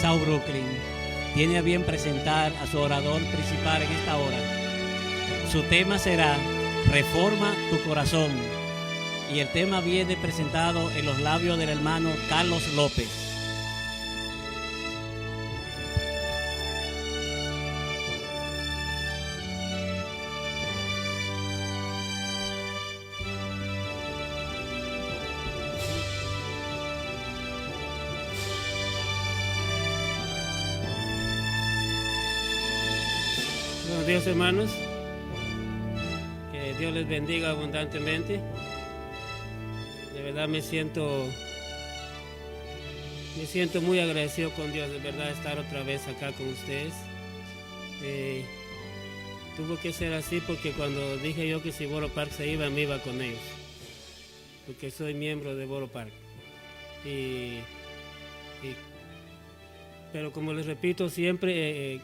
South Brooklyn tiene a bien presentar a su orador principal en esta hora. Su tema será Reforma tu corazón, y el tema viene presentado en los labios del hermano Carlos López. Buenos días, hermanos. Que Dios les bendiga abundantemente. De verdad me siento muy agradecido con Dios, de verdad, estar otra vez acá con ustedes. Tuvo que ser así porque cuando dije yo que si Borough Park se iba, me iba con ellos, porque soy miembro de Borough Park. Pero como les repito siempre,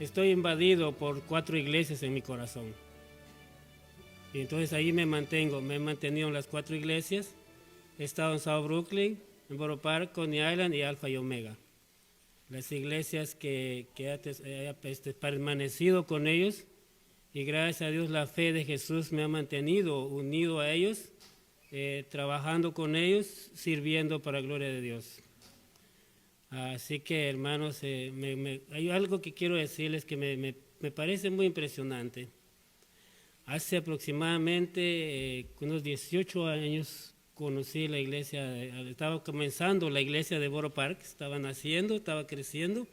estoy invadido por 4 iglesias en mi corazón. Y entonces ahí me he mantenido en las 4 iglesias. He estado en South Brooklyn, en Borough Park, Coney Island y Alpha y Omega. Las iglesias que he permanecido con ellos, y gracias a Dios la fe de Jesús me ha mantenido unido a ellos, trabajando con ellos, sirviendo para la gloria de Dios. Así que, hermanos, hay algo que quiero decirles que me parece muy impresionante. Hace aproximadamente unos 18 años conocí la iglesia, estaba comenzando la iglesia de Borough Park, estaba naciendo, estaba creciendo,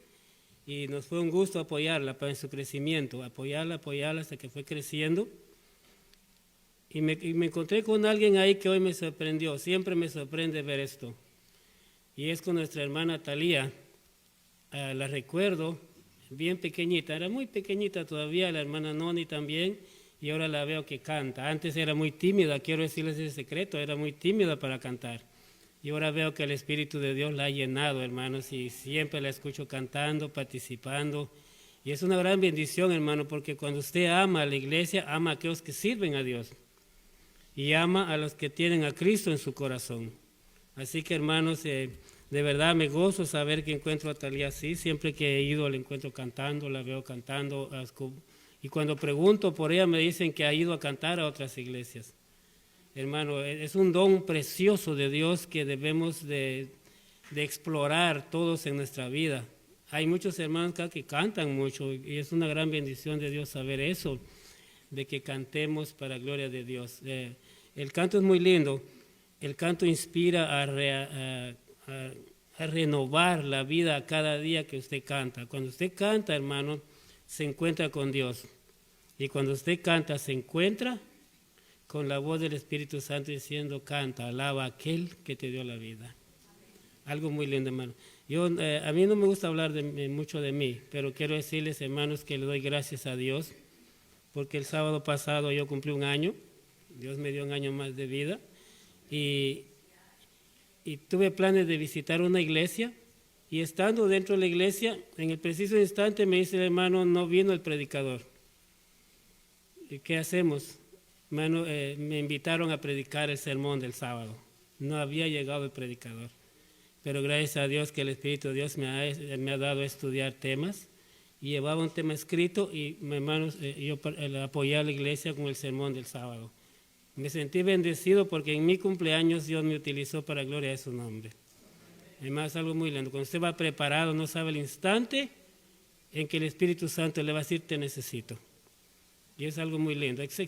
y nos fue un gusto apoyarla en su crecimiento, apoyarla hasta que fue creciendo. Y me encontré con alguien ahí que hoy me sorprendió, siempre me sorprende ver esto. Y es con nuestra hermana Talía. La recuerdo, bien pequeñita, era muy pequeñita todavía, la hermana Noni también, y ahora la veo que canta. Antes era muy tímida, quiero decirles ese secreto, era muy tímida para cantar. Y ahora veo que el Espíritu de Dios la ha llenado, hermanos, y siempre la escucho cantando, participando. Y es una gran bendición, hermano, porque cuando usted ama a la iglesia, ama a aquellos que sirven a Dios. Y ama a los que tienen a Cristo en su corazón. Así que, hermanos, de verdad me gozo saber que encuentro a Talía así. Siempre que he ido la encuentro cantando, la veo cantando. Y cuando pregunto por ella me dicen que ha ido a cantar a otras iglesias. Hermano, es un don precioso de Dios que debemos de explorar todos en nuestra vida. Hay muchos hermanos acá que cantan mucho y es una gran bendición de Dios saber eso, de que cantemos para la gloria de Dios. El canto es muy lindo. El canto inspira a renovar la vida cada día que usted canta. Cuando usted canta, hermano, se encuentra con Dios. Y cuando usted canta, se encuentra con la voz del Espíritu Santo diciendo, canta, alaba a aquel que te dio la vida. Algo muy lindo, hermano. A mí no me gusta hablar mucho de mí, pero quiero decirles, hermanos, que le doy gracias a Dios, porque el sábado pasado yo cumplí 1 año. Dios me dio 1 año más de vida. Y tuve planes de visitar una iglesia, y estando dentro de la iglesia, en el preciso instante me dice el hermano, no vino el predicador. ¿Y qué hacemos? Hermano, me invitaron a predicar el sermón del sábado. No había llegado el predicador. Pero gracias a Dios que el Espíritu de Dios me ha dado a estudiar temas, y llevaba un tema escrito, y hermanos, yo apoyé a la iglesia con el sermón del sábado. Me sentí bendecido porque en mi cumpleaños Dios me utilizó para la gloria de su nombre. Además, algo muy lindo. Cuando usted va preparado, no sabe el instante en que el Espíritu Santo le va a decir, te necesito. Y es algo muy lindo. Es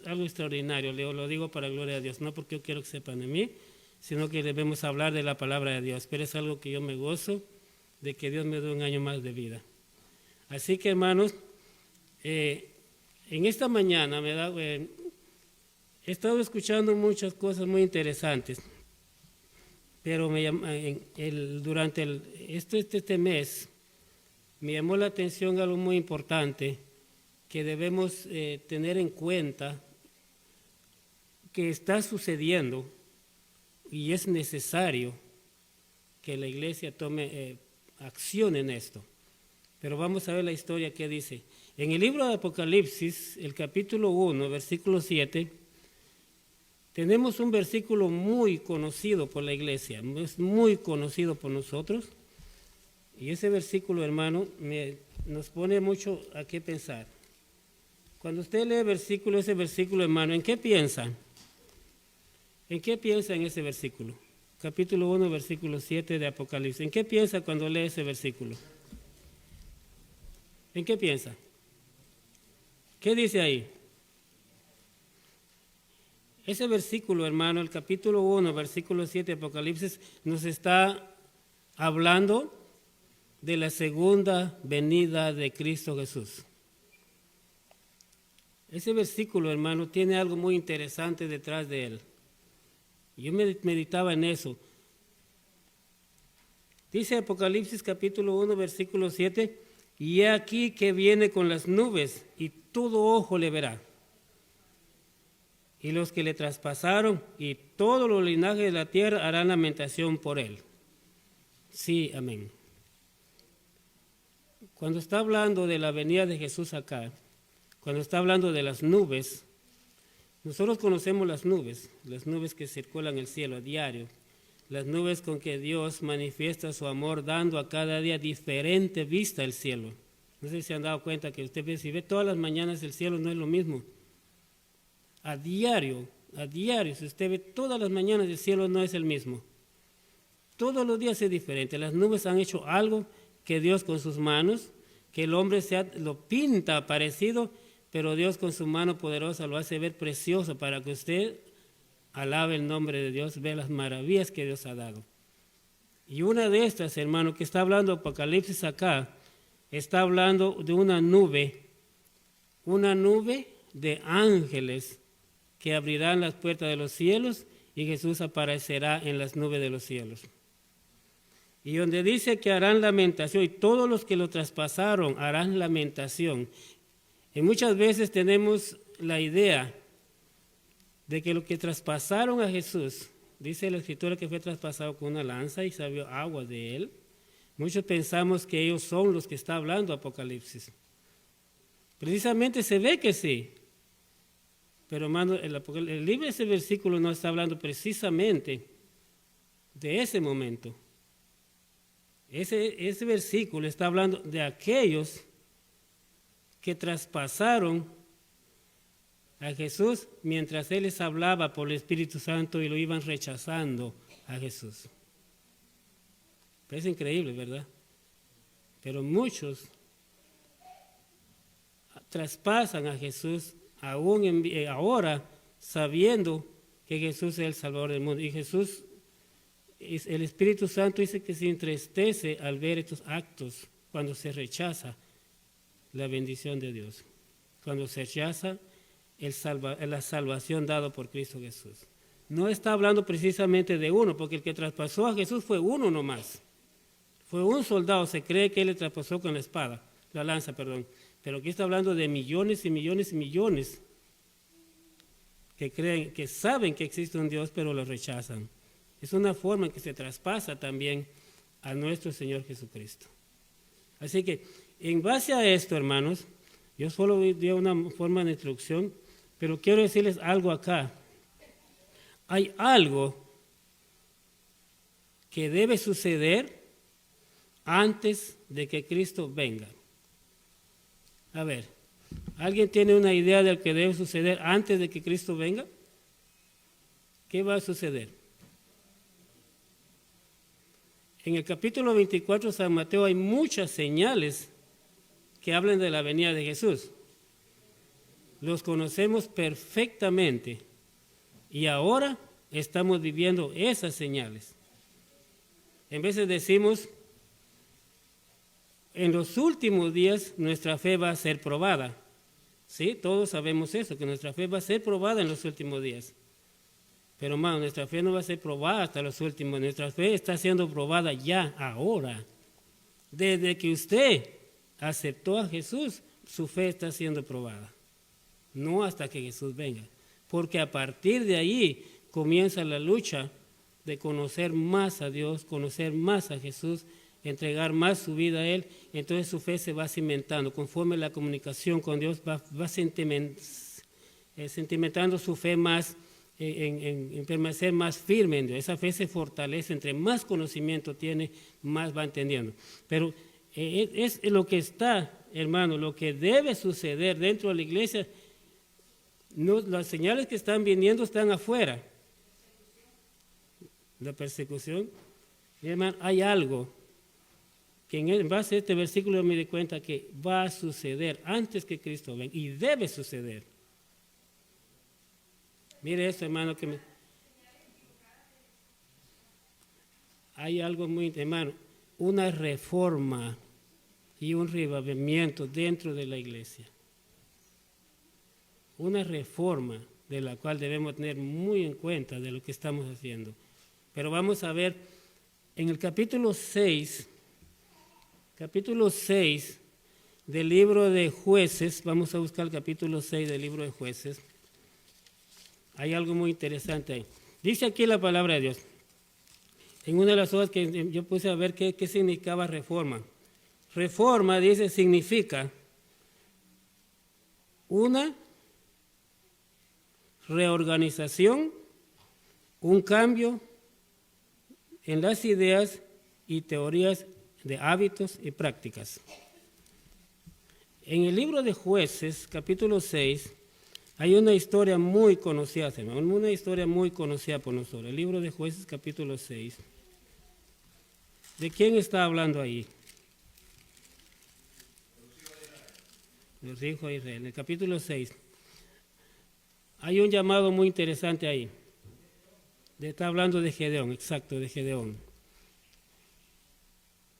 algo extraordinario. Lo digo para la gloria de Dios. No porque yo quiero que sepan de mí, sino que debemos hablar de la palabra de Dios. Pero es algo que yo me gozo de que Dios me dé 1 año más de vida. Así que, hermanos, en esta mañana he estado escuchando muchas cosas muy interesantes, pero durante este mes me llamó la atención algo muy importante que debemos tener en cuenta, que está sucediendo y es necesario que la iglesia tome acción en esto. Pero vamos a ver la historia que dice. En el libro de Apocalipsis, el capítulo 1, versículo 7, tenemos un versículo muy conocido por la iglesia, es muy conocido por nosotros, Y ese versículo, hermano, nos pone mucho a qué pensar. Cuando usted lee ese versículo, hermano, ¿en qué piensa? ¿En qué piensa en ese versículo? Capítulo 1, versículo 7 de Apocalipsis. ¿En qué piensa cuando lee ese versículo? ¿En qué piensa? ¿Qué dice ahí? Ese versículo, hermano, el capítulo 1, versículo 7 de Apocalipsis, nos está hablando de la segunda venida de Cristo Jesús. Ese versículo, hermano, tiene algo muy interesante detrás de él. Yo meditaba en eso. Dice Apocalipsis capítulo 1, versículo 7, y he aquí que viene con las nubes, y todo ojo le verá. Y los que le traspasaron y todos los linajes de la tierra harán lamentación por él. Sí, amén. Cuando está hablando de la venida de Jesús acá, cuando está hablando de las nubes, nosotros conocemos las nubes que circulan en el cielo a diario, las nubes con que Dios manifiesta su amor dando a cada día diferente vista al cielo. No sé si se han dado cuenta que usted ve, si ve todas las mañanas el cielo no es lo mismo. A diario, si usted ve todas las mañanas el cielo no es el mismo. Todos los días es diferente. Las nubes han hecho algo que Dios con sus manos, que el hombre lo pinta parecido, pero Dios con su mano poderosa lo hace ver precioso para que usted alabe el nombre de Dios, ve las maravillas que Dios ha dado. Y una de estas, hermano, que está hablando Apocalipsis acá, está hablando de una nube de ángeles que abrirán las puertas de los cielos y Jesús aparecerá en las nubes de los cielos. Y donde dice que harán lamentación, y todos los que lo traspasaron harán lamentación. Y muchas veces tenemos la idea de que los que traspasaron a Jesús, dice la Escritura que fue traspasado con una lanza y salió agua de él. Muchos pensamos que ellos son los que está hablando Apocalipsis. Precisamente se ve que sí. Pero hermano, el libro de ese versículo no está hablando precisamente de ese momento. Ese versículo está hablando de aquellos que traspasaron a Jesús mientras Él les hablaba por el Espíritu Santo y lo iban rechazando a Jesús. Parece increíble, ¿verdad? Pero muchos traspasan a Jesús aún ahora sabiendo que Jesús es el Salvador del mundo. Y Jesús, el Espíritu Santo dice que se entristece al ver estos actos cuando se rechaza la bendición de Dios, cuando se rechaza la salvación dada por Cristo Jesús. No está hablando precisamente de uno, porque el que traspasó a Jesús fue uno nomás. Fue un soldado, se cree que él le traspasó con la lanza. Pero aquí está hablando de millones y millones y millones que creen, que saben que existe un Dios, pero lo rechazan. Es una forma en que se traspasa también a nuestro Señor Jesucristo. Así que, en base a esto, hermanos, yo solo di una forma de introducción, pero quiero decirles algo acá. Hay algo que debe suceder antes de que Cristo venga. A ver, ¿alguien tiene una idea de lo que debe suceder antes de que Cristo venga? ¿Qué va a suceder? En el capítulo 24 de San Mateo hay muchas señales que hablan de la venida de Jesús. Los conocemos perfectamente y ahora estamos viviendo esas señales. En veces decimos, en los últimos días nuestra fe va a ser probada. Sí, todos sabemos eso, que nuestra fe va a ser probada en los últimos días. Pero hermano, nuestra fe no va a ser probada hasta los últimos. Nuestra fe está siendo probada ya, ahora. Desde que usted aceptó a Jesús, su fe está siendo probada. No hasta que Jesús venga. Porque a partir de ahí comienza la lucha de conocer más a Dios, conocer más a Jesús, entregar más su vida a Él. Entonces su fe se va cimentando. Conforme la comunicación con Dios va sentimentando su fe más en permanecer más firme en Dios. Esa fe se fortalece, entre más conocimiento tiene, más va entendiendo. Pero es lo que está, hermano, lo que debe suceder dentro de la iglesia. No, las señales que están viniendo están afuera. La persecución. Y hermano, hay algo que en base a este versículo me di cuenta que va a suceder antes que Cristo venga y debe suceder. Mire esto, hermano, hay algo muy, hermano, una reforma y un revivimiento dentro de la iglesia. Una reforma de la cual debemos tener muy en cuenta de lo que estamos haciendo. Pero vamos a ver en el capítulo 6 del libro de Jueces, vamos a buscar el capítulo 6 del libro de Jueces. Hay algo muy interesante ahí. Dice aquí la palabra de Dios. En una de las hojas que yo puse a ver qué significaba reforma. Reforma, dice, significa una reorganización, un cambio en las ideas y teorías de hábitos y prácticas. En el libro de Jueces, capítulo 6, hay una historia muy conocida, una historia muy conocida por nosotros. El libro de Jueces, capítulo 6. ¿De quién está hablando ahí? Los hijos de Israel. En el capítulo 6 hay un llamado muy interesante ahí. Está hablando de Gedeón, exacto, de Gedeón.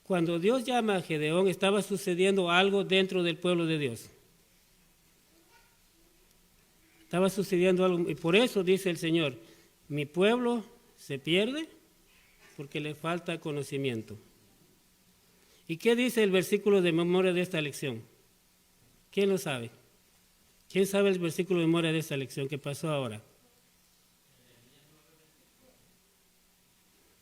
Cuando Dios llama a Gedeón, estaba sucediendo algo dentro del pueblo de Dios. Estaba sucediendo algo, y por eso dice el Señor, mi pueblo se pierde porque le falta conocimiento. ¿Y qué dice el versículo de memoria de esta lección? ¿Quién lo sabe? ¿Quién sabe el versículo de memoria de esta lección que pasó ahora?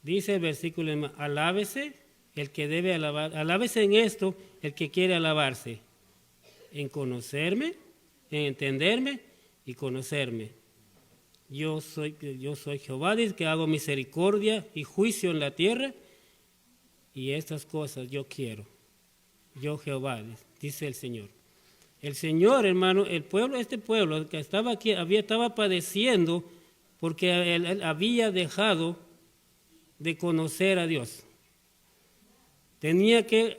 Dice el versículo, alábese el que debe alabar, alábese en esto el que quiere alabarse, en conocerme, en entenderme y conocerme. Yo soy Jehová, dice que hago misericordia y juicio en la tierra, y estas cosas yo quiero. Yo Jehová, dice el Señor. El Señor, hermano, este pueblo que estaba aquí, estaba padeciendo porque él había dejado de conocer a Dios. Tenía que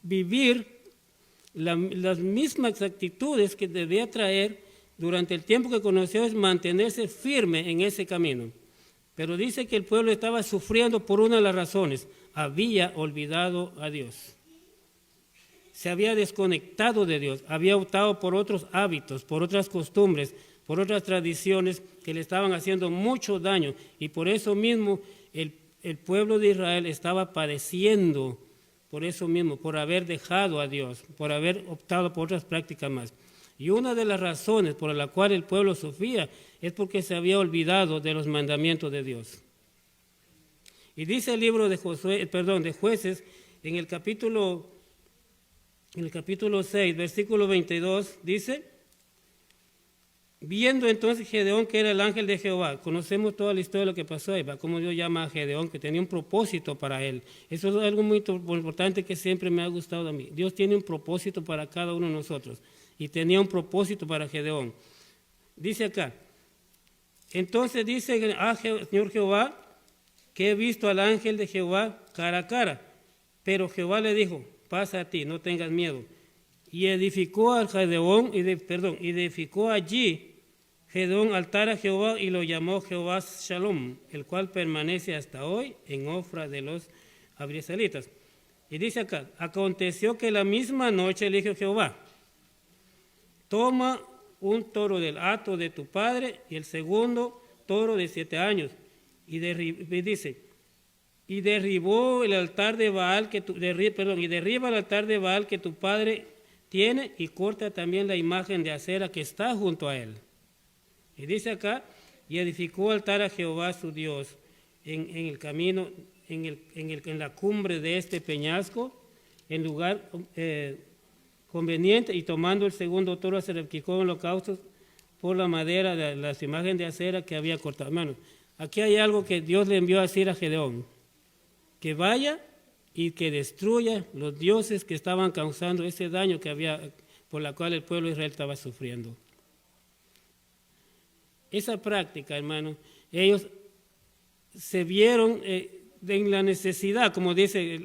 vivir las mismas actitudes que debía traer durante el tiempo que conoció, es mantenerse firme en ese camino. Pero dice que el pueblo estaba sufriendo por una de las razones, había olvidado a Dios. Se había desconectado de Dios, había optado por otros hábitos, por otras costumbres, por otras tradiciones que le estaban haciendo mucho daño, y por eso mismo el pueblo de Israel estaba padeciendo, por eso mismo, por haber dejado a Dios, por haber optado por otras prácticas más. Y una de las razones por la cual el pueblo sufría es porque se había olvidado de los mandamientos de Dios. Y dice el libro de Jueces, en el capítulo 6, versículo 22, dice, viendo entonces Gedeón que era el ángel de Jehová, conocemos toda la historia de lo que pasó ahí, cómo Dios llama a Gedeón, que tenía un propósito para él. Eso es algo muy importante que siempre me ha gustado a mí. Dios tiene un propósito para cada uno de nosotros, y tenía un propósito para Gedeón. Dice acá, entonces dice, Señor Jehová, que he visto al ángel de Jehová cara a cara, pero Jehová le dijo, pasa a ti, no tengas miedo. Y edificó a Gedeón, edificó allí Gedeón altar a Jehová y lo llamó Jehová Shalom, el cual permanece hasta hoy en Ofra de los abiezritas. Y dice acá, aconteció que la misma noche le dijo Jehová, toma un toro del hato de tu padre y el segundo toro de 7 años. Y derribó el altar de Baal y derriba el altar de Baal que tu padre tiene y corta también la imagen de acera que está junto a él. Y dice acá, y edificó altar a Jehová su Dios en el camino, en la cumbre de este peñasco, en lugar conveniente, y tomando el segundo toro sacrificó en holocaustos por la madera de las imágenes de acera que había cortado. Hermanos, aquí hay algo que Dios le envió a decir a Gedeón, que vaya y que destruya los dioses que estaban causando ese daño que había, por la cual el pueblo de Israel estaba sufriendo. Esa práctica, hermano, ellos se vieron en la necesidad, como dice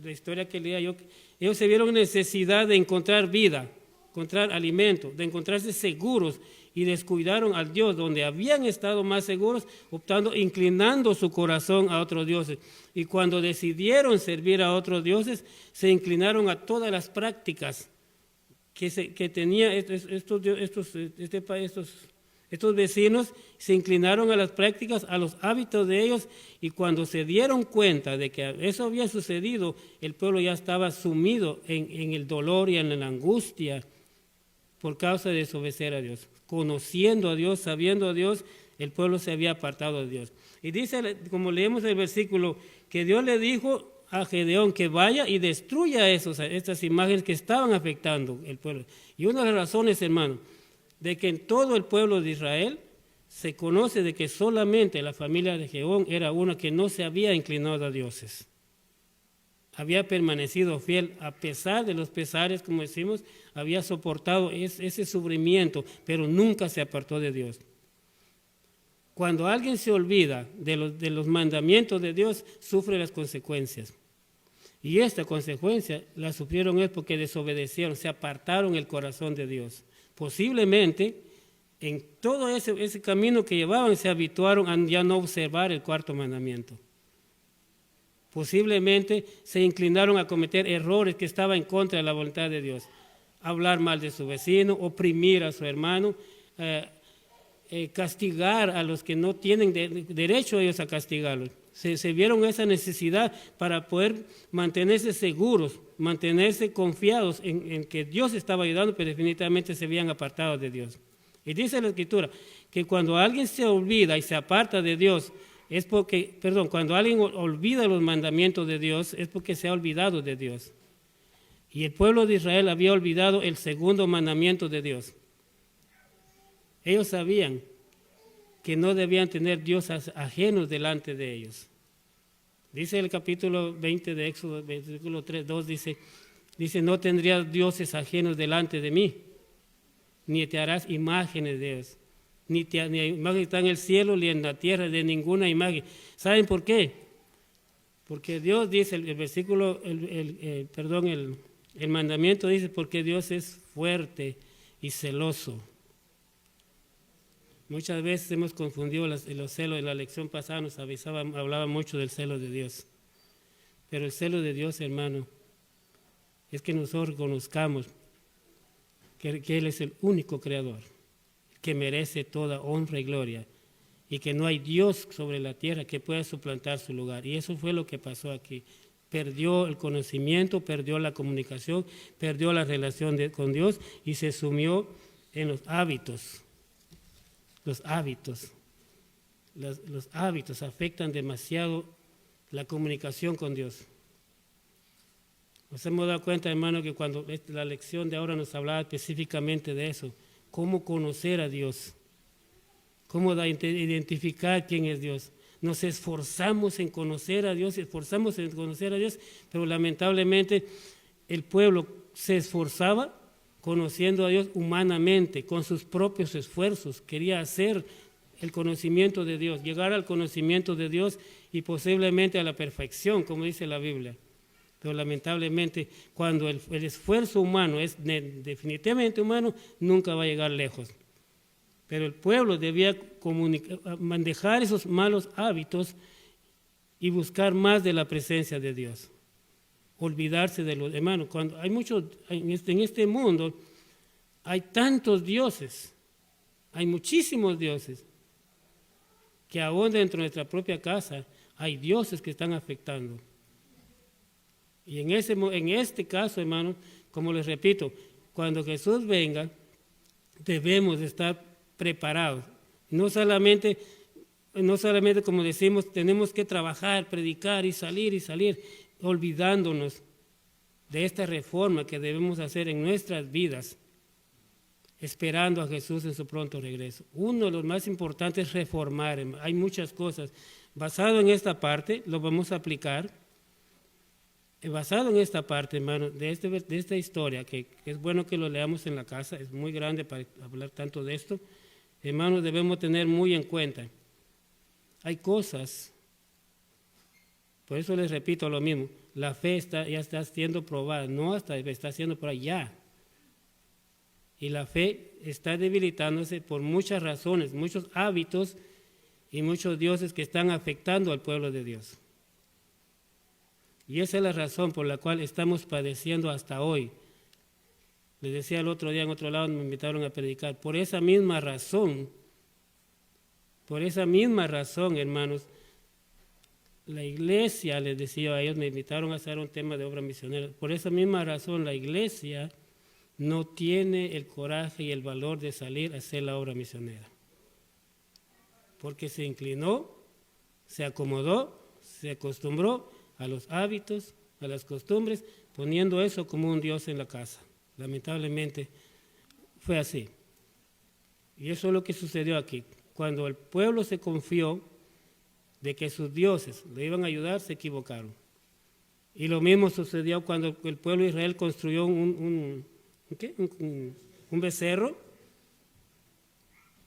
la historia que leía yo, ellos se vieron en necesidad de encontrar vida, encontrar alimento, de encontrarse seguros, y descuidaron al Dios donde habían estado más seguros, inclinando su corazón a otros dioses. Y cuando decidieron servir a otros dioses, se inclinaron a todas las prácticas que tenía estos vecinos, se inclinaron a las prácticas, a los hábitos de ellos, y cuando se dieron cuenta de que eso había sucedido, el pueblo ya estaba sumido en el dolor y en la angustia por causa de desobedecer a Dios. Conociendo a Dios, sabiendo a Dios, el pueblo se había apartado de Dios. Y dice, como leemos el versículo, que Dios le dijo a Gedeón que vaya y destruya estas imágenes que estaban afectando el pueblo. Y una de las razones, hermano, de que en todo el pueblo de Israel se conoce de que solamente la familia de Gedeón era una que no se había inclinado a dioses. Había permanecido fiel a pesar de los pesares, como decimos, había soportado ese sufrimiento, pero nunca se apartó de Dios. Cuando alguien se olvida de los mandamientos de Dios, sufre las consecuencias. Y esta consecuencia la sufrieron es porque desobedecieron, se apartaron el corazón de Dios. Posiblemente en todo ese camino que llevaban se habituaron a ya no observar el cuarto mandamiento. Posiblemente se inclinaron a cometer errores que estaban en contra de la voluntad de Dios. Hablar mal de su vecino, oprimir a su hermano, castigar a los que no tienen derecho ellos a castigarlos. Se vieron esa necesidad para poder mantenerse seguros, mantenerse confiados en que Dios estaba ayudando, pero definitivamente se habían apartado de Dios. Y dice la Escritura que cuando alguien se olvida y se aparta de Dios, cuando alguien olvida los mandamientos de Dios, es porque se ha olvidado de Dios. Y el pueblo de Israel había olvidado el segundo mandamiento de Dios. Ellos sabían que no debían tener dioses ajenos delante de ellos. Dice el capítulo 20 de Éxodo, versículo 2, dice, no tendrías dioses ajenos delante de mí, ni te harás imágenes de ellos. Ni imagen está en el cielo, ni en la tierra, de ninguna imagen. ¿Saben por qué? Porque Dios dice, el versículo, el mandamiento dice, porque Dios es fuerte y celoso. Muchas veces hemos confundido los celos. En la lección pasada nos hablaba mucho del celo de Dios. Pero el celo de Dios, hermano, es que nosotros reconozcamos que Él es el único creador, que merece toda honra y gloria, y que no hay Dios sobre la tierra que pueda suplantar su lugar. Y eso fue lo que pasó aquí. Perdió el conocimiento, perdió la comunicación, perdió la relación con Dios y se sumió en los hábitos. Los hábitos afectan demasiado la comunicación con Dios. Nos hemos dado cuenta, hermano, que cuando la lección de ahora nos hablaba específicamente de eso, cómo conocer a Dios, cómo identificar quién es Dios. Nos esforzamos en conocer a Dios, pero lamentablemente el pueblo se esforzaba conociendo a Dios humanamente, con sus propios esfuerzos. Quería hacer el conocimiento de Dios, llegar al conocimiento de Dios y posiblemente a la perfección, como dice la Biblia. Pero lamentablemente, cuando el esfuerzo humano es definitivamente humano, nunca va a llegar lejos. Pero el pueblo debía dejar esos malos hábitos y buscar más de la presencia de Dios. Olvidarse de los hermanos. Cuando hay muchos, en este mundo hay tantos dioses, hay muchísimos dioses, que aún dentro de nuestra propia casa hay dioses que están afectando. Y en este caso, hermano, como les repito, cuando Jesús venga, debemos estar preparados. No solamente como decimos, tenemos que trabajar, predicar y salir, olvidándonos de esta reforma que debemos hacer en nuestras vidas, esperando a Jesús en su pronto regreso. Uno de los más importantes es reformar. Hay muchas cosas. Basado en esta parte, lo vamos a aplicar. Basado en esta parte, hermano, de esta historia, que es bueno que lo leamos en la casa, es muy grande para hablar tanto de esto, hermanos, debemos tener muy en cuenta. Hay cosas, por eso les repito lo mismo, la fe ya está siendo probada, no hasta está siendo probada ya. Y la fe está debilitándose por muchas razones, muchos hábitos y muchos dioses que están afectando al pueblo de Dios. Y esa es la razón por la cual estamos padeciendo hasta hoy. Les decía el otro día en otro lado, me invitaron a predicar. Por esa misma razón, hermanos, la iglesia, les decía a ellos, me invitaron a hacer un tema de obra misionera. Por esa misma razón, la iglesia no tiene el coraje y el valor de salir a hacer la obra misionera. Porque se inclinó, se acomodó, se acostumbró a los hábitos, a las costumbres, poniendo eso como un Dios en la casa. Lamentablemente fue así. Y eso es lo que sucedió aquí. Cuando el pueblo se confió de que sus dioses le iban a ayudar, se equivocaron. Y lo mismo sucedió cuando el pueblo de Israel construyó un becerro.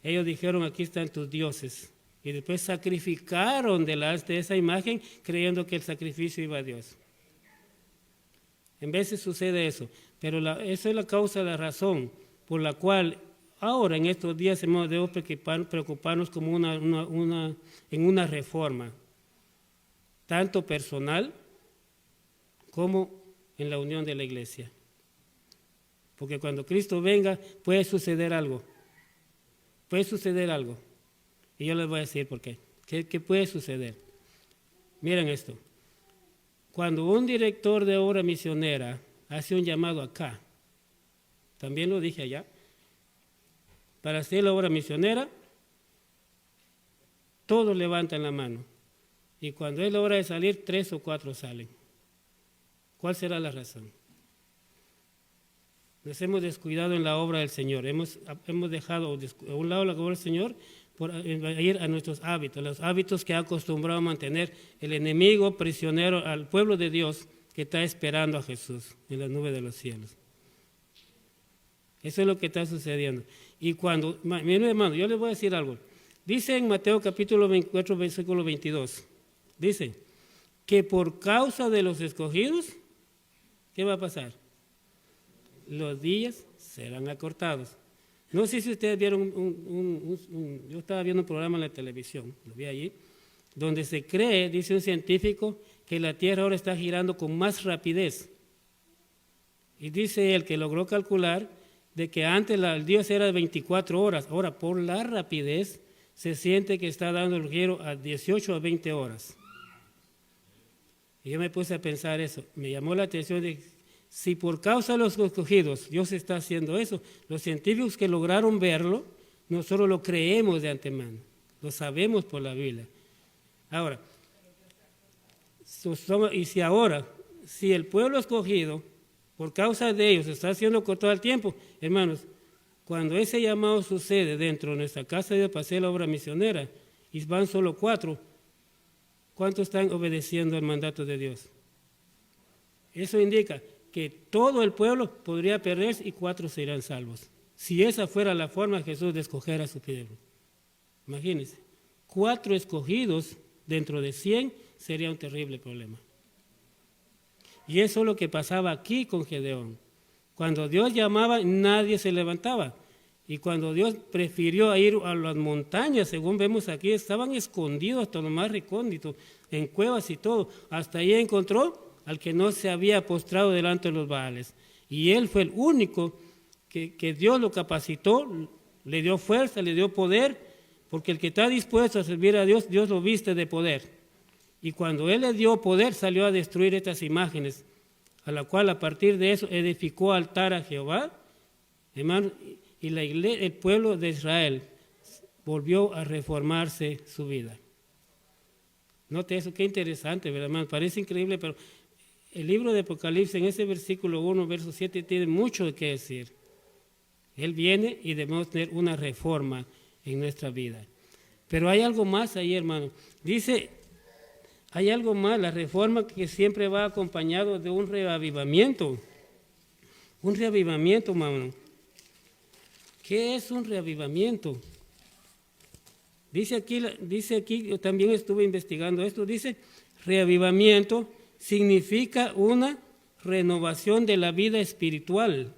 Ellos dijeron, aquí están tus dioses. Y después sacrificaron delante de esa imagen creyendo que el sacrificio iba a Dios. En veces sucede eso, pero esa es la causa, la razón por la cual ahora en estos días debemos preocuparnos como en una reforma, tanto personal como en la unión de la iglesia. Porque cuando Cristo venga puede suceder algo. Y yo les voy a decir por qué. ¿Qué puede suceder? Miren esto. Cuando un director de obra misionera hace un llamado acá, también lo dije allá, para hacer la obra misionera, todos levantan la mano. Y cuando es la hora de salir, 3 o 4 salen. ¿Cuál será la razón? Nos hemos descuidado en la obra del Señor. Hemos dejado a un lado la obra del Señor por ir a nuestros hábitos, los hábitos que ha acostumbrado a mantener el enemigo prisionero al pueblo de Dios que está esperando a Jesús en la nube de los cielos. Eso es lo que está sucediendo. Y cuando, miren hermano, yo les voy a decir algo. Dice en Mateo capítulo 24, versículo 22, dice que por causa de los escogidos, ¿qué va a pasar? Los días serán acortados. No sé si ustedes vieron yo estaba viendo un programa en la televisión, lo vi allí, donde se cree, dice un científico, que la Tierra ahora está girando con más rapidez. Y dice él que logró calcular de que antes el día era de 24 horas, ahora por la rapidez se siente que está dando el giro a 18 a 20 horas. Y yo me puse a pensar eso, me llamó la atención de si por causa de los escogidos Dios está haciendo eso, los científicos que lograron verlo, nosotros lo creemos de antemano, lo sabemos por la Biblia. Ahora, si el pueblo escogido, por causa de ellos, está haciendo cortado el tiempo, hermanos, cuando ese llamado sucede dentro de nuestra casa de Dios para hacer la obra misionera, y van solo 4, ¿cuántos están obedeciendo el mandato de Dios? Eso indica que todo el pueblo podría perderse y 4 serán salvos. Si esa fuera la forma de Jesús de escoger a su pueblo. Imagínense, 4 escogidos dentro de 100 sería un terrible problema. Y eso es lo que pasaba aquí con Gedeón. Cuando Dios llamaba, nadie se levantaba. Y cuando Dios prefirió ir a las montañas, según vemos aquí, estaban escondidos hasta lo más recóndito, en cuevas y todo. Hasta ahí encontró al que no se había postrado delante de los Baales. Y él fue el único que Dios lo capacitó, le dio fuerza, le dio poder, porque el que está dispuesto a servir a Dios, Dios lo viste de poder. Y cuando él le dio poder, salió a destruir estas imágenes, a la cual a partir de eso edificó altar a Jehová, hermano, y el pueblo de Israel volvió a reformarse su vida. Note eso, qué interesante, ¿verdad, hermano? Parece increíble, pero el libro de Apocalipsis, en ese versículo 1, verso 7, tiene mucho que decir. Él viene y debemos tener una reforma en nuestra vida. Pero hay algo más ahí, hermano. Dice, hay algo más, la reforma que siempre va acompañado de un reavivamiento. Un reavivamiento, hermano. ¿Qué es un reavivamiento? Dice aquí, yo también estuve investigando esto, dice, reavivamiento significa una renovación de la vida espiritual,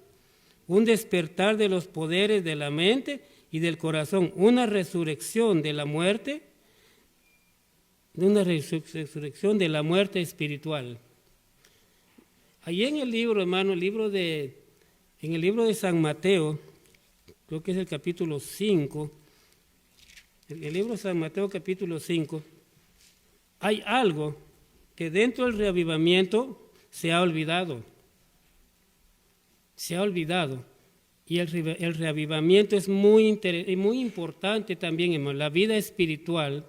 un despertar de los poderes de la mente y del corazón, una resurrección de la muerte, espiritual. Allí en el libro, hermano, en el libro de San Mateo, creo que es el capítulo 5, el libro de San Mateo capítulo 5, hay algo que dentro del reavivamiento se ha olvidado. Se ha olvidado. Y el reavivamiento es muy importante también, hermano. La vida espiritual,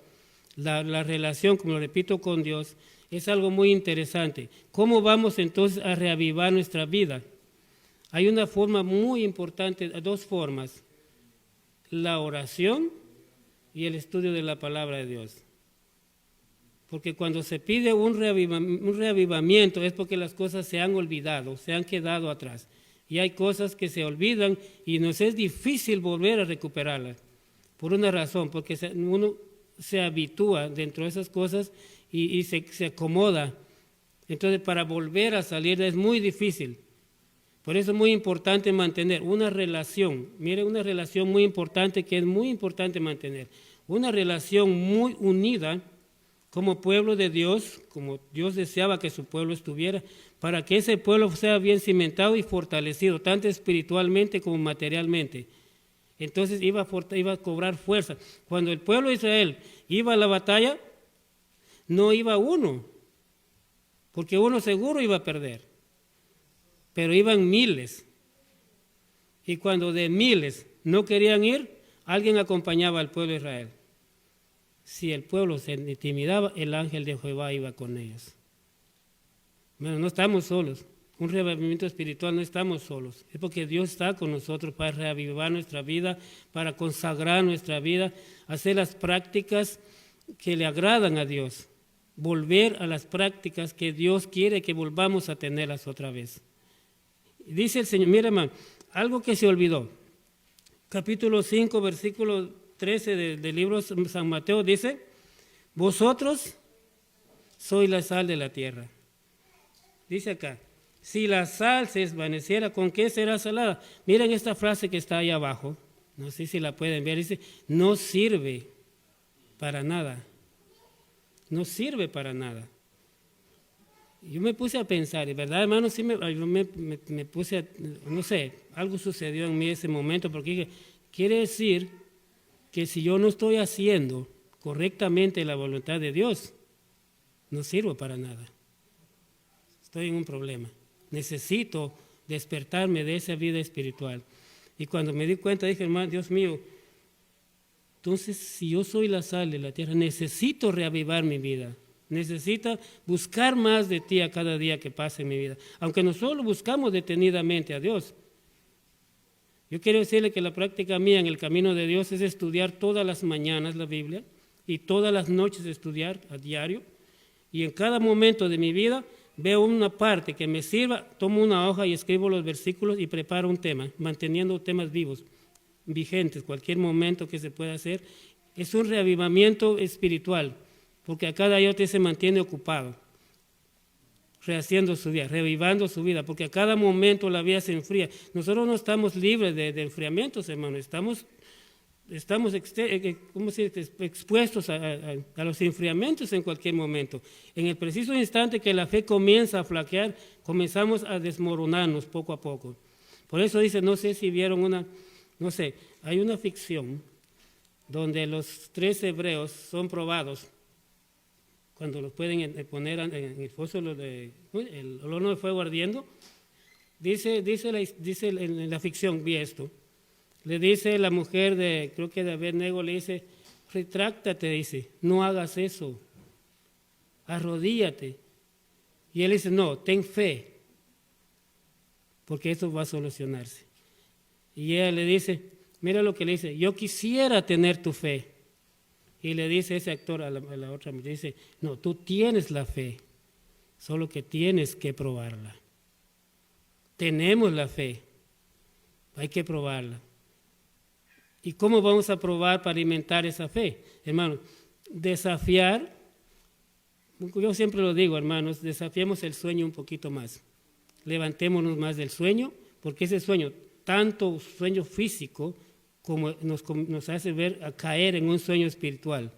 la relación, como lo repito, con Dios, es algo muy interesante. ¿Cómo vamos entonces a reavivar nuestra vida? Hay una forma muy importante, dos formas: la oración y el estudio de la palabra de Dios. Porque cuando se pide un reavivamiento es porque las cosas se han olvidado, se han quedado atrás. Y hay cosas que se olvidan y nos es difícil volver a recuperarlas. Por una razón, porque uno se habitúa dentro de esas cosas y se acomoda. Entonces, para volver a salir es muy difícil. Por eso es muy importante mantener una relación. Mire, una relación muy importante que es muy importante mantener. Una relación muy unida como pueblo de Dios, como Dios deseaba que su pueblo estuviera, para que ese pueblo sea bien cimentado y fortalecido, tanto espiritualmente como materialmente. Entonces iba a cobrar fuerza. Cuando el pueblo de Israel iba a la batalla, no iba uno, porque uno seguro iba a perder, pero iban miles. Y cuando de miles no querían ir, alguien acompañaba al pueblo de Israel. Si el pueblo se intimidaba, el ángel de Jehová iba con ellos. Bueno, no estamos solos. Un reavivamiento espiritual no estamos solos. Es porque Dios está con nosotros para reavivar nuestra vida, para consagrar nuestra vida, hacer las prácticas que le agradan a Dios. Volver a las prácticas que Dios quiere que volvamos a tenerlas otra vez. Dice el Señor, mira hermano, algo que se olvidó. Capítulo 5, versículo 13 del libro de San Mateo dice, vosotros sois la sal de la tierra. Dice acá, si la sal se desvaneciera, ¿con qué será salada? Miren esta frase que está ahí abajo, no sé si la pueden ver, dice, no sirve para nada, no sirve para nada. Yo me puse a pensar, y verdad hermano, sí me puse a, no sé, algo sucedió en mí en ese momento, porque dije, quiere decir que si yo no estoy haciendo correctamente la voluntad de Dios, no sirvo para nada. Estoy en un problema. Necesito despertarme de esa vida espiritual. Y cuando me di cuenta, dije, hermano, Dios mío, entonces si yo soy la sal de la tierra, necesito reavivar mi vida. Necesito buscar más de ti a cada día que pase en mi vida. Aunque nosotros lo buscamos detenidamente a Dios. Yo quiero decirle que la práctica mía en el camino de Dios es estudiar todas las mañanas la Biblia y todas las noches estudiar a diario. Y en cada momento de mi vida veo una parte que me sirva, tomo una hoja y escribo los versículos y preparo un tema, manteniendo temas vivos, vigentes, cualquier momento que se pueda hacer. Es un reavivamiento espiritual, porque a cada día usted se mantiene ocupado, rehaciendo su vida, revivando su vida, porque a cada momento la vida se enfría. Nosotros no estamos libres de enfriamientos, hermano, estamos expuestos a los enfriamientos en cualquier momento. En el preciso instante que la fe comienza a flaquear, comenzamos a desmoronarnos poco a poco. Por eso dice, no sé si vieron hay una ficción donde los 3 hebreos son probados cuando los pueden poner en el foso, el horno de fuego ardiendo. Dice en la ficción, vi esto, le dice la mujer creo que de Abednego, le dice, retráctate, dice, no hagas eso, arrodíllate. Y él dice, no, ten fe, porque eso va a solucionarse. Y ella le dice, mira lo que le dice, yo quisiera tener tu fe. Y le dice ese actor a la otra mujer, dice, no, tú tienes la fe, solo que tienes que probarla. Tenemos la fe, hay que probarla. ¿Y cómo vamos a probar para alimentar esa fe? Hermanos, desafiar, yo siempre lo digo, hermanos, desafiemos el sueño un poquito más. Levantémonos más del sueño, porque ese sueño, tanto sueño físico, como nos hace ver a caer en un sueño espiritual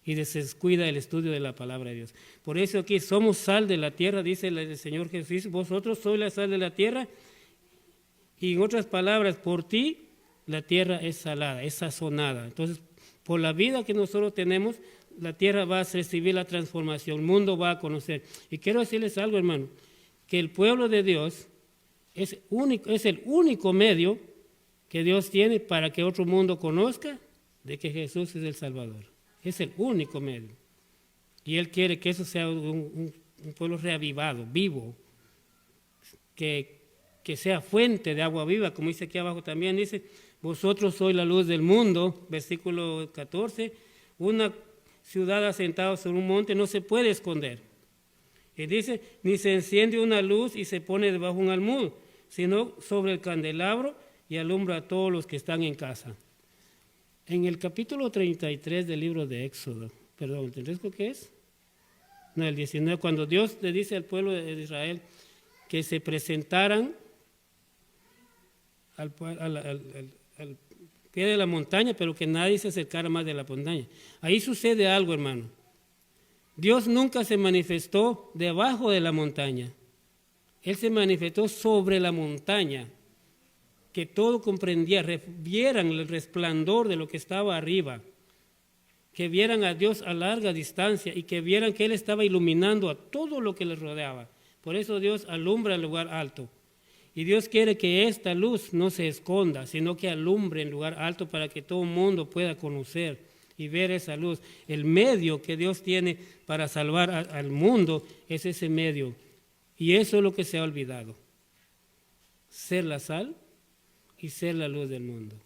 y se descuida el estudio de la palabra de Dios. Por eso aquí somos sal de la tierra, dice el Señor Jesús, vosotros sois la sal de la tierra, y en otras palabras, por ti la tierra es salada, es sazonada. Entonces, por la vida que nosotros tenemos, la tierra va a recibir la transformación, el mundo va a conocer. Y quiero decirles algo, hermano, que el pueblo de Dios es el único medio que Dios tiene para que otro mundo conozca de que Jesús es el Salvador. Es el único medio. Y Él quiere que eso sea un pueblo reavivado, vivo, que sea fuente de agua viva, como dice aquí abajo también, dice, vosotros sois la luz del mundo, versículo 14, una ciudad asentada sobre un monte no se puede esconder. Y dice, ni se enciende una luz y se pone debajo de un almud, sino sobre el candelabro y alumbra a todos los que están en casa. En el capítulo 33 del libro de Éxodo, perdón, ¿entendés lo que es? No, el 19, cuando Dios le dice al pueblo de Israel que se presentaran al pie de la montaña, pero que nadie se acercara más de la montaña. Ahí sucede algo, hermano. Dios nunca se manifestó debajo de la montaña. Él se manifestó sobre la montaña, que todo comprendía, vieran el resplandor de lo que estaba arriba, que vieran a Dios a larga distancia y que vieran que Él estaba iluminando a todo lo que les rodeaba. Por eso Dios alumbra el lugar alto. Y Dios quiere que esta luz no se esconda, sino que alumbre en lugar alto para que todo el mundo pueda conocer y ver esa luz. El medio que Dios tiene para salvar al mundo es ese medio. Y eso es lo que se ha olvidado. Ser la sal y ser la luz del mundo.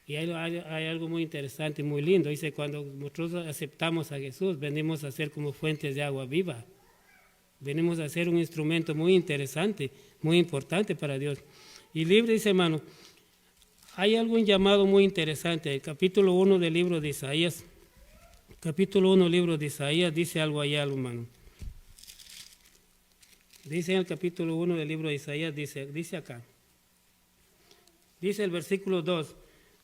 Y hay algo muy interesante, muy lindo. Dice, cuando nosotros aceptamos a Jesús, venimos a ser como fuentes de agua viva. Venimos a ser un instrumento muy interesante, muy importante para Dios. Y libre, dice, hermano, hay algo llamado muy interesante. El capítulo 1 del libro de Isaías, capítulo 1 del libro de Isaías, dice algo allá, hermano. Dice en el capítulo 1 del libro de Isaías, dice acá. Dice el versículo 2,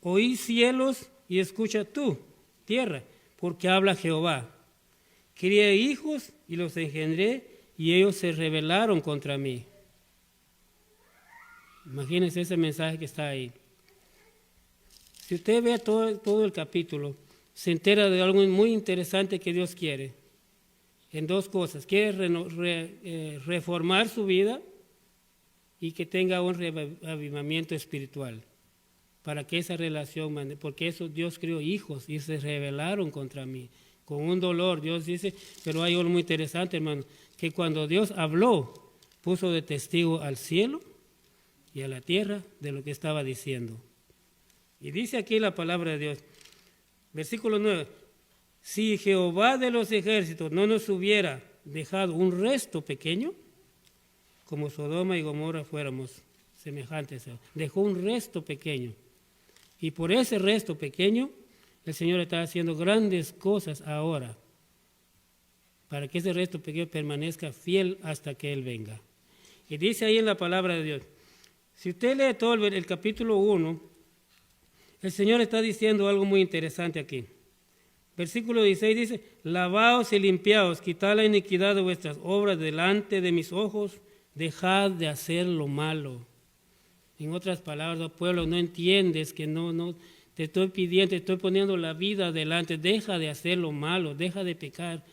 oí cielos y escucha tú, tierra, porque habla Jehová. Crié hijos y los engendré, y ellos se rebelaron contra mí. Imagínense ese mensaje que está ahí. Si usted ve todo el capítulo, se entera de algo muy interesante que Dios quiere. En dos cosas. Quiere reformar su vida y que tenga un reavivamiento espiritual. Para que esa relación, porque eso Dios crió hijos y se rebelaron contra mí. Con un dolor, Dios dice, pero hay algo muy interesante, hermano, que cuando Dios habló, puso de testigo al cielo y a la tierra de lo que estaba diciendo. Y dice aquí la palabra de Dios, versículo 9, si Jehová de los ejércitos no nos hubiera dejado un resto pequeño, como Sodoma y Gomorra fuéramos semejantes, dejó un resto pequeño. Y por ese resto pequeño, el Señor está haciendo grandes cosas ahora, para que ese resto pequeño permanezca fiel hasta que Él venga. Y dice ahí en la palabra de Dios, si usted lee todo el capítulo 1, el Señor está diciendo algo muy interesante aquí. Versículo 16 dice, lavaos y limpiaos, quitad la iniquidad de vuestras obras delante de mis ojos, dejad de hacer lo malo. En otras palabras, pueblo, no entiendes que no te estoy pidiendo, te estoy poniendo la vida adelante, deja de hacer lo malo, deja de pecar.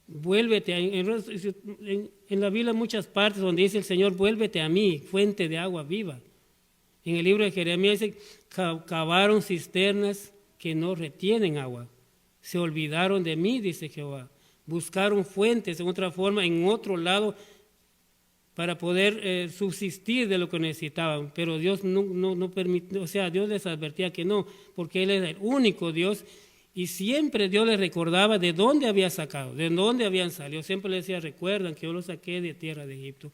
Vuélvete, en la Biblia hay muchas partes donde dice el Señor, vuélvete a mí, fuente de agua viva. En el libro de Jeremías dice, cavaron cisternas que no retienen agua. Se olvidaron de mí, dice Jehová. Buscaron fuentes, en otra forma, en otro lado, para poder subsistir de lo que necesitaban, pero Dios no permitió, o sea, Dios les advertía que no, porque Él era el único Dios, y siempre Dios les recordaba de dónde había sacado, de dónde habían salido. Siempre les decía, recuerdan que yo los saqué de tierra de Egipto,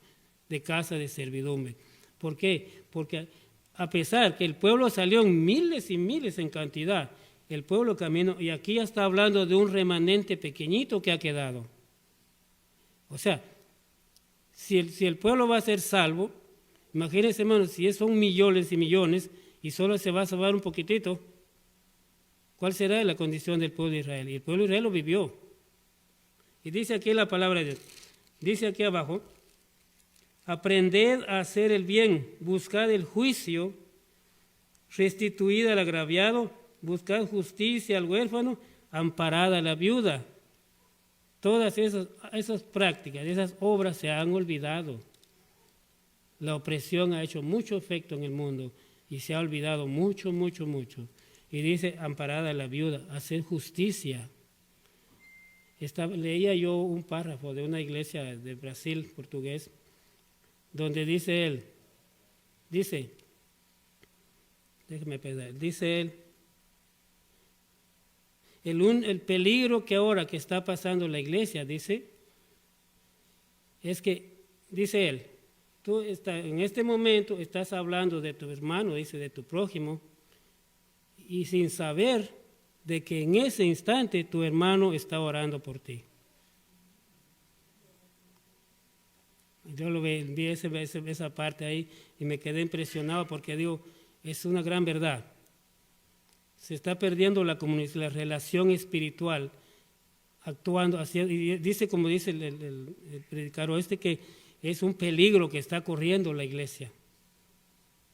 de casa de servidumbre. ¿Por qué? Porque a pesar que el pueblo salió en miles y miles en cantidad, el pueblo caminó, y aquí ya está hablando de un remanente pequeñito que ha quedado. O sea, si el pueblo va a ser salvo, imagínense, hermanos, si son millones y millones y solo se va a salvar un poquitito, ¿cuál será la condición del pueblo de Israel? Y el pueblo de Israel lo vivió. Y dice aquí la palabra de Dios, dice aquí abajo, aprended a hacer el bien, buscad el juicio, restituid al agraviado, buscad justicia al huérfano, amparad a la viuda. Todas esas prácticas, esas obras se han olvidado. La opresión ha hecho mucho efecto en el mundo y se ha olvidado mucho, mucho, mucho. Y dice, amparada a la viuda, hacer justicia. Leía yo un párrafo de una iglesia de Brasil, portugués, donde dice él, el peligro que ahora que está pasando la iglesia, dice, es que, dice él, tú en este momento estás hablando de tu hermano, dice, de tu prójimo, y sin saber de que en ese instante tu hermano está orando por ti. Yo vi esa parte ahí y me quedé impresionado porque digo, es una gran verdad. Se está perdiendo la relación espiritual, actuando así, y dice, como dice el predicador que es un peligro que está corriendo la iglesia.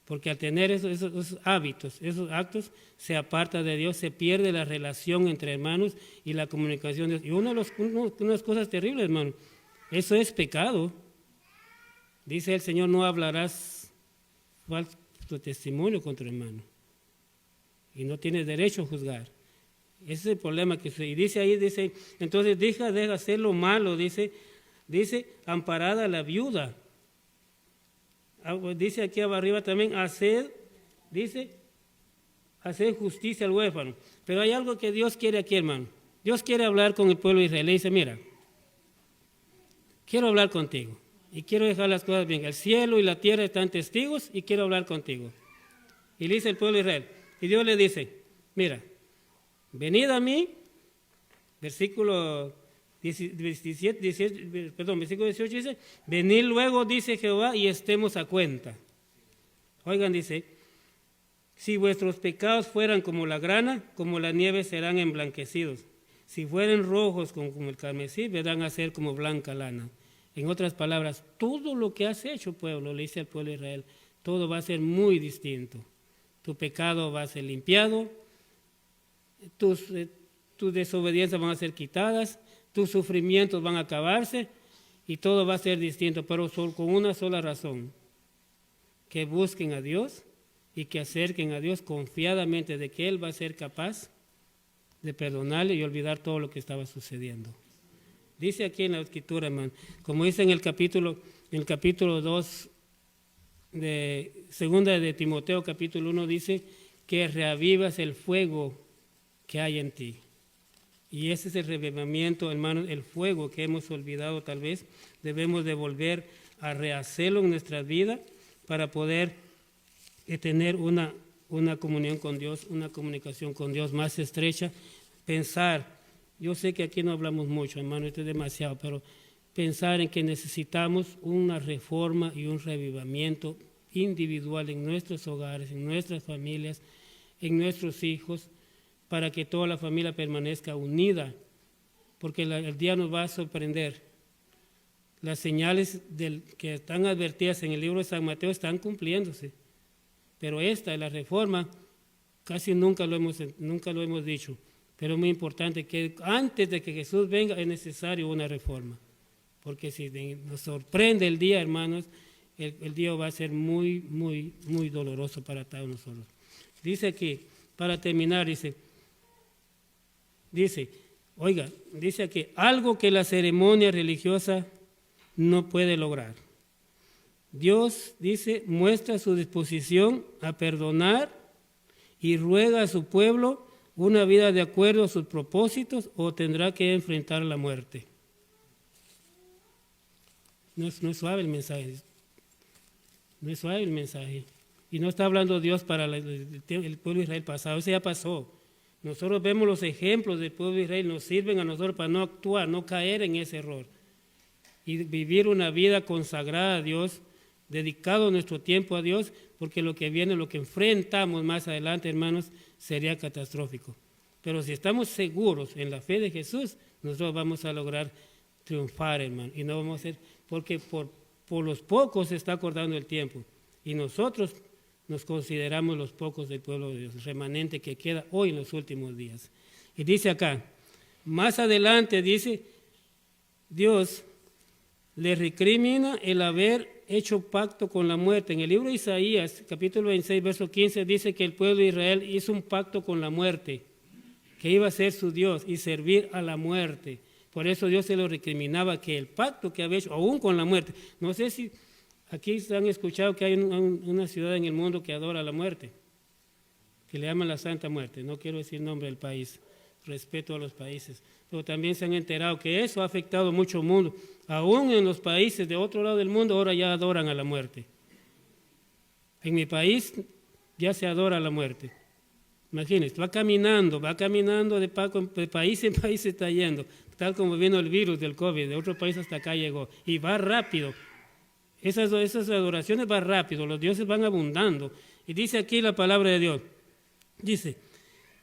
Porque al tener esos hábitos, esos actos, se aparta de Dios, se pierde la relación entre hermanos y la comunicación de Dios. Y una de las cosas terribles, hermano, eso es pecado. Dice el Señor, no hablarás falso testimonio contra hermano. Y no tienes derecho a juzgar. Ese es el problema que y dice ahí, entonces deja de hacer lo malo, dice, amparada a la viuda. Dice aquí arriba también, hacer justicia al huérfano. Pero hay algo que Dios quiere aquí, hermano. Dios quiere hablar con el pueblo de Israel. Le dice, mira, quiero hablar contigo y quiero dejar las cosas bien. El cielo y la tierra están testigos y quiero hablar contigo. Y le dice el pueblo de Israel. Y Dios le dice, mira, venid a mí, versículo 18 dice, venid luego, dice Jehová, y estemos a cuenta. Oigan, dice, si vuestros pecados fueran como la grana, como la nieve serán emblanquecidos. Si fueren rojos como el carmesí, vendrán a ser como blanca lana. En otras palabras, todo lo que has hecho, pueblo, le dice al pueblo de Israel, todo va a ser muy distinto. Tu pecado va a ser limpiado, tus desobediencias van a ser quitadas, tus sufrimientos van a acabarse y todo va a ser distinto, pero con una sola razón, que busquen a Dios y que acerquen a Dios confiadamente de que Él va a ser capaz de perdonarle y olvidar todo lo que estaba sucediendo. Dice aquí en la Escritura, hermano, como dice en el capítulo 2 de segunda de Timoteo, capítulo 1, dice que reavivas el fuego que hay en ti. Y ese es el revivimiento, hermano, el fuego que hemos olvidado tal vez. Debemos de volver a rehacerlo en nuestra vida para poder tener una comunión con Dios, una comunicación con Dios más estrecha. Pensar, yo sé que aquí no hablamos mucho, hermano, esto es demasiado, pero pensar en que necesitamos una reforma y un revivimiento individual en nuestros hogares, en nuestras familias, en nuestros hijos, para que toda la familia permanezca unida, porque el día nos va a sorprender. Las señales que están advertidas en el libro de San Mateo están cumpliéndose, pero la reforma, casi nunca lo hemos dicho, pero es muy importante que antes de que Jesús venga es necesario una reforma, porque si nos sorprende el día, hermanos, el día va a ser muy, muy, muy doloroso para todos nosotros. Dice aquí, para terminar, dice aquí, algo que la ceremonia religiosa no puede lograr. Dios, dice, muestra su disposición a perdonar y ruega a su pueblo una vida de acuerdo a sus propósitos o tendrá que enfrentar la muerte. No es suave el mensaje. No es suave el mensaje. Y no está hablando Dios para el pueblo de Israel pasado, eso ya pasó. Nosotros vemos los ejemplos del pueblo de Israel, nos sirven a nosotros para no actuar, no caer en ese error. Y vivir una vida consagrada a Dios, dedicado nuestro tiempo a Dios, porque lo que viene, lo que enfrentamos más adelante, hermanos, sería catastrófico. Pero si estamos seguros en la fe de Jesús, nosotros vamos a lograr triunfar, hermano. Y no vamos a ser, porque por los pocos se está acordando el tiempo. Y nosotros nos consideramos los pocos del pueblo de Dios, remanente que queda hoy en los últimos días. Y dice acá, más adelante dice, Dios le recrimina el haber hecho pacto con la muerte. En el libro de Isaías, capítulo 26, verso 15, dice que el pueblo de Israel hizo un pacto con la muerte, que iba a ser su Dios y servir a la muerte. Por eso Dios se lo recriminaba, que el pacto que había hecho, aún con la muerte. No sé si aquí han escuchado que hay una ciudad en el mundo que adora la muerte, que le llaman la Santa Muerte. No quiero decir el nombre del país, respeto a los países. Pero también se han enterado que eso ha afectado mucho al mundo. Aún en los países de otro lado del mundo ahora ya adoran a la muerte. En mi país ya se adora a la muerte. Imagínense, va caminando de país en país se está yendo, tal como vino el virus del COVID, de otro país hasta acá llegó, y va rápido. Esas adoraciones van rápido, los dioses van abundando. Y dice aquí la palabra de Dios, dice,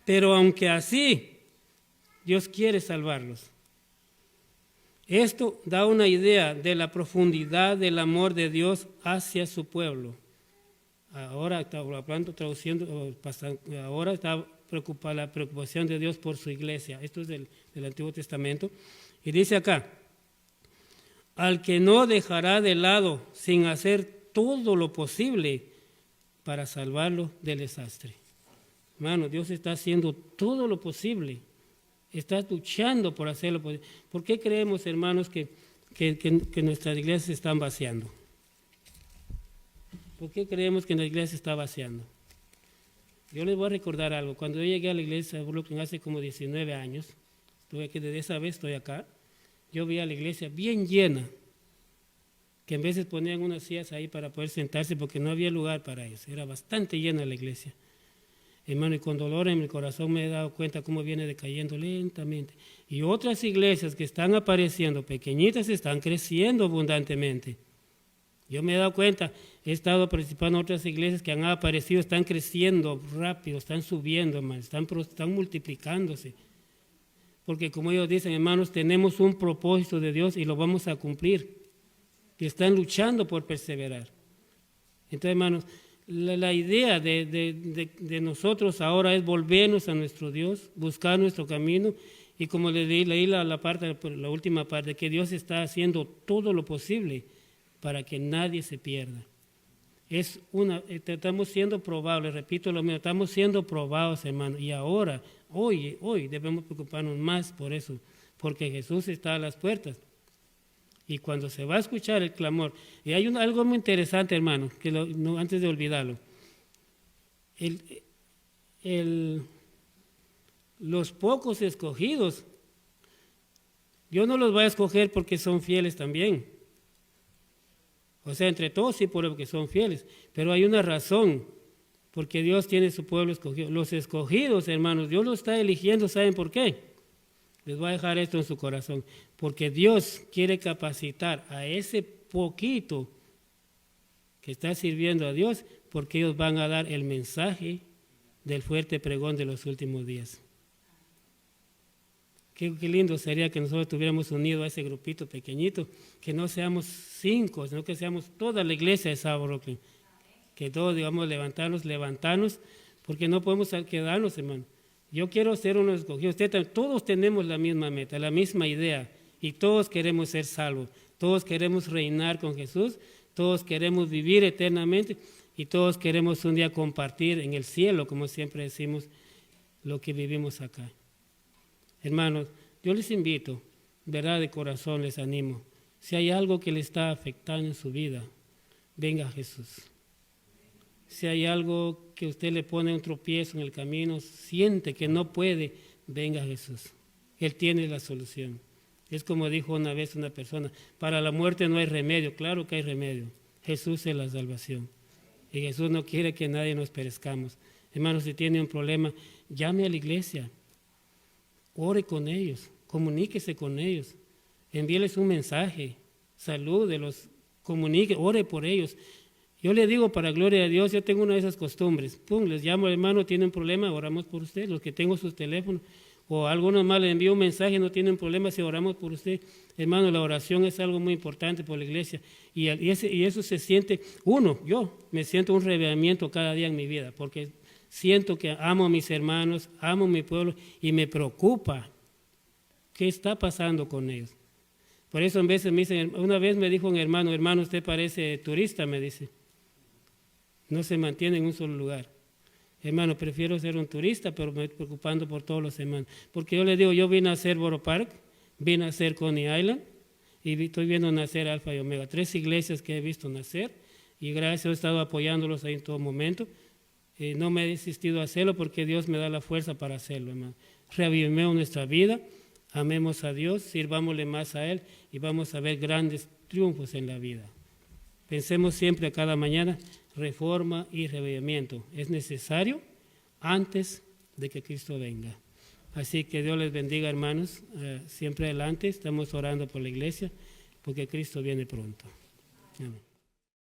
pero aunque así, Dios quiere salvarlos. Esto da una idea de la profundidad del amor de Dios hacia su pueblo. Ahora está hablando, traduciendo, ahora está preocupada la preocupación de Dios por su iglesia. Esto es del Antiguo Testamento. Y dice acá, al que no dejará de lado sin hacer todo lo posible para salvarlo del desastre. Hermano, Dios está haciendo todo lo posible. Está luchando por hacerlo. ¿Por qué creemos, hermanos, que nuestras iglesias se están vaciando? ¿Por qué creemos que la iglesia se está vaciando? Yo les voy a recordar algo. Cuando yo llegué a la iglesia de Brooklyn hace como 19 años, estuve aquí, desde esa vez estoy acá, yo vi a la iglesia bien llena, que en veces ponían unas sillas ahí para poder sentarse porque no había lugar para eso. Era bastante llena la iglesia. Hermano, y con dolor en mi corazón me he dado cuenta cómo viene decayendo lentamente. Y otras iglesias que están apareciendo, pequeñitas, están creciendo abundantemente. Yo me he dado cuenta, he estado participando en otras iglesias que han aparecido, están creciendo rápido, están subiendo, hermano, están multiplicándose. Porque como ellos dicen, hermanos, tenemos un propósito de Dios y lo vamos a cumplir. Y están luchando por perseverar. Entonces, hermanos, la idea de nosotros ahora es volvernos a nuestro Dios, buscar nuestro camino, y como leí la última parte, que Dios está haciendo todo lo posible para que nadie se pierda. Estamos siendo probados, les repito lo mismo, estamos siendo probados, hermanos, y ahora, hoy debemos preocuparnos más por eso, porque Jesús está a las puertas. Y cuando se va a escuchar el clamor, y hay algo muy interesante, hermano, que antes de olvidarlo, los pocos escogidos, Dios no los va a escoger porque son fieles también. O sea, entre todos sí porque son fieles, pero hay una razón, porque Dios tiene su pueblo escogido. Los escogidos, hermanos, Dios los está eligiendo, ¿saben por qué? Les voy a dejar esto en su corazón, porque Dios quiere capacitar a ese poquito que está sirviendo a Dios, porque ellos van a dar el mensaje del fuerte pregón de los últimos días. Qué lindo sería que nosotros estuviéramos unidos a ese grupito pequeñito, que no seamos 5, sino que seamos toda la iglesia de South Brooklyn, que todos digamos levantarnos, porque no podemos quedarnos, hermano. Yo quiero ser uno de los escogidos. Todos tenemos la misma meta, la misma idea, y todos queremos ser salvos. Todos queremos reinar con Jesús, todos queremos vivir eternamente, y todos queremos un día compartir en el cielo, como siempre decimos, lo que vivimos acá. Hermanos, yo les invito, verdad de corazón les animo, si hay algo que le está afectando en su vida, venga a Jesús. Si hay algo que usted le pone un tropiezo en el camino, siente que no puede, venga a Jesús. Él tiene la solución. Es como dijo una vez una persona, para la muerte no hay remedio. Claro que hay remedio. Jesús es la salvación. Y Jesús no quiere que nadie nos perezcamos. Hermano, si tiene un problema, llame a la iglesia. Ore con ellos, comuníquese con ellos. Envíeles un mensaje, salúdelos, comunique, ore por ellos. Yo le digo, para gloria de Dios, yo tengo una de esas costumbres. Pum, les llamo, hermano, tiene un problema, oramos por usted. Los que tengo sus teléfonos, o algunos más le envío un mensaje, no tienen problema si oramos por usted. Hermano, la oración es algo muy importante por la iglesia. Y eso se siente, yo me siento un reavivamiento cada día en mi vida, porque siento que amo a mis hermanos, amo a mi pueblo y me preocupa qué está pasando con ellos. Por eso a veces me dicen, una vez me dijo un hermano, usted parece turista, me dice. No se mantiene en un solo lugar. Hermano, prefiero ser un turista, pero me estoy preocupando por todos los hermanos. Porque yo le digo, yo vine a hacer Borough Park, vine a hacer Coney Island, y estoy viendo nacer Alfa y Omega. 3 iglesias que he visto nacer, y gracias a Dios he estado apoyándolos ahí en todo momento. No me he desistido a hacerlo porque Dios me da la fuerza para hacerlo, hermano. Reavivemos nuestra vida, amemos a Dios, sirvámosle más a Él, y vamos a ver grandes triunfos en la vida. Pensemos siempre a cada mañana, reforma y reavivamiento. Es necesario antes de que Cristo venga. Así que Dios les bendiga, hermanos. Siempre adelante, estamos orando por la iglesia, porque Cristo viene pronto. Amén.